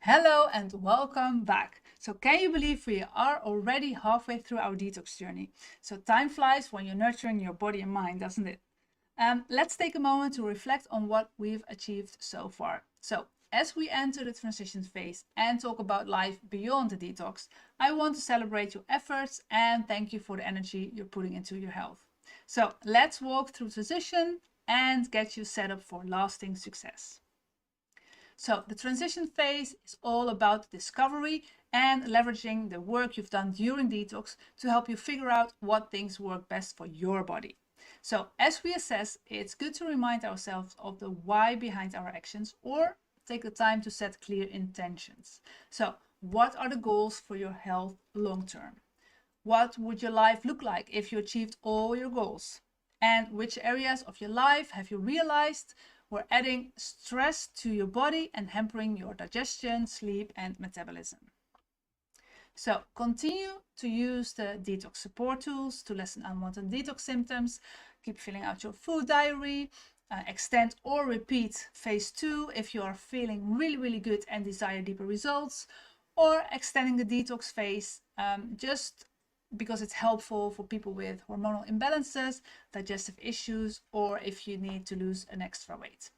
Hello and welcome back. So can you believe we are already halfway through our detox journey? So time flies when you're nurturing your body and mind, doesn't it? Let's take a moment to reflect on what we've achieved so far. So as we enter the transition phase and talk about life beyond the detox, I want to celebrate your efforts and thank you for the energy you're putting into your health. So let's walk through transition and get you set up for lasting success. So the transition phase is all about discovery and leveraging the work you've done during detox to help you figure out what things work best for your body. So as we assess, it's good to remind ourselves of the why behind our actions or take the time to set clear intentions. So what are the goals for your health long term? What would your life look like if you achieved all your goals? And which areas of your life have you realized were adding stress to your body and hampering your digestion, sleep, and metabolism? So continue to use the detox support tools to lessen unwanted detox symptoms. Keep filling out your food diary. Extend or repeat phase 2 if you are feeling really good and desire deeper results, or extending the detox phase just because it's helpful for people with hormonal imbalances, digestive issues, or if you need to lose an extra weight.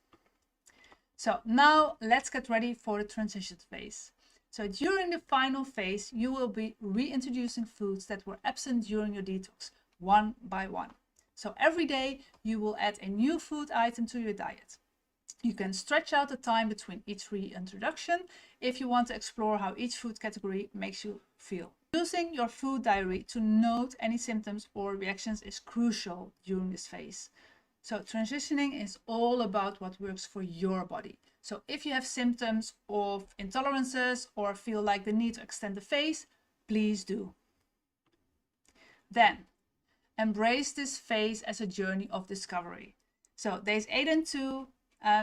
So now let's get ready for the transition phase. So during the final phase, you will be reintroducing foods that were absent during your detox, one by one. So every day you will add a new food item to your diet. You can stretch out the time between each reintroduction if you want to explore how each food category makes you feel. Using your food diary to note any symptoms or reactions is crucial during this phase. So transitioning is all about what works for your body. So if you have symptoms of intolerances or feel like the need to extend the phase, please do. Then embrace this phase as a journey of discovery. So days 8 and 2,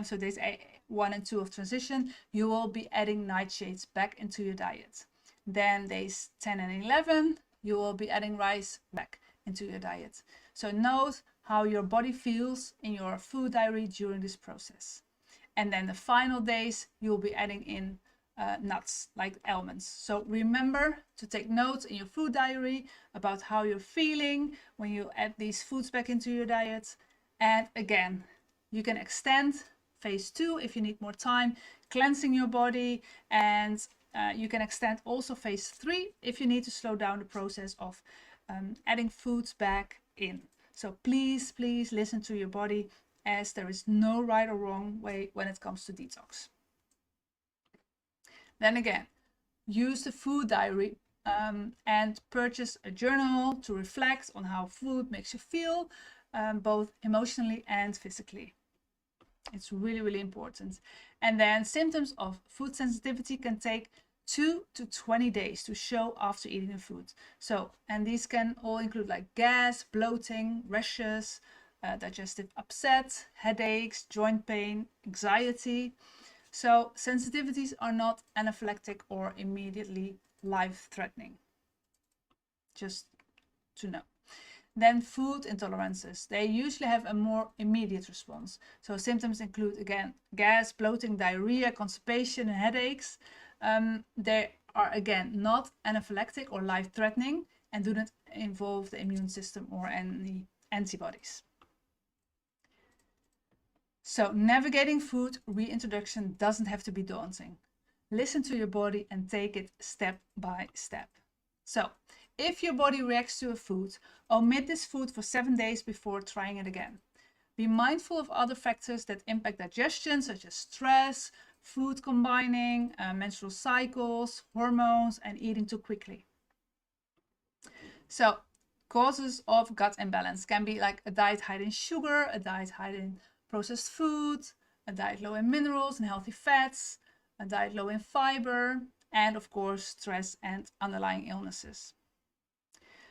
so days 1 and 2 of transition, you will be adding nightshades back into your diet. Then days 10 and 11, you will be adding rice back into your diet. So note how your body feels in your food diary during this process. And then the final days, you'll be adding in nuts like almonds. So remember to take notes in your food diary about how you're feeling when you add these foods back into your diet. And again, you can extend phase 2 if you need more time, cleansing your body, and you can extend also phase 3 if you need to slow down the process of adding foods back in. So please listen to your body, as there is no right or wrong way when it comes to detox. Then again, use the food diary and purchase a journal to reflect on how food makes you feel, both emotionally and physically. It's really important. And then symptoms of food sensitivity can take 2 to 20 days to show after eating the food. So, and these can all include like gas, bloating, rashes, digestive upset, headaches, joint pain, anxiety. So sensitivities are not anaphylactic or immediately life-threatening. Just to know. Then food intolerances. They usually have a more immediate response. So symptoms include, again, gas, bloating, diarrhea, constipation, and headaches. They are, again, not anaphylactic or life-threatening and do not involve the immune system or any antibodies. So navigating food reintroduction doesn't have to be daunting. Listen to your body and take it step by step. So if your body reacts to a food, omit this food for 7 days before trying it again. Be mindful of other factors that impact digestion, such as stress, food combining, menstrual cycles, hormones, and eating too quickly. So causes of gut imbalance can be like a diet high in sugar, a diet high in processed food, a diet low in minerals and healthy fats, a diet low in fiber, and of course stress and underlying illnesses.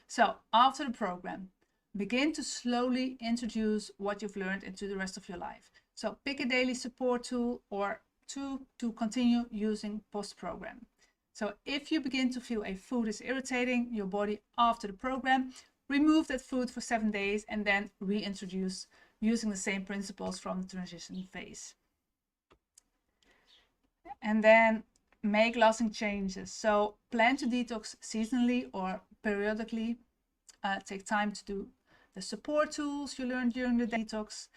So after the program, begin to slowly introduce what you've learned into the rest of your life. So pick a daily support tool or two to continue using post-program. So if you begin to feel a food is irritating your body after the program, remove that food for 7 days and then reintroduce using the same principles from the transition phase. And then make lasting changes. So plan to detox seasonally or periodically. Take time to do the support tools you learned during the detox.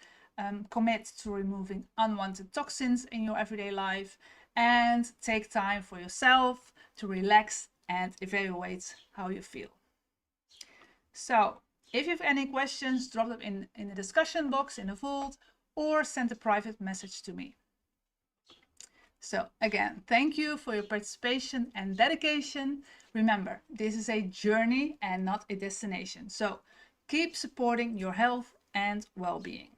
Commit to removing unwanted toxins in your everyday life, and take time for yourself to relax and evaluate how you feel. So if you have any questions, drop them in the discussion box in the vault or send a private message to me. So again, thank you for your participation and dedication. Remember, this is a journey and not a destination. So keep supporting your health and well-being.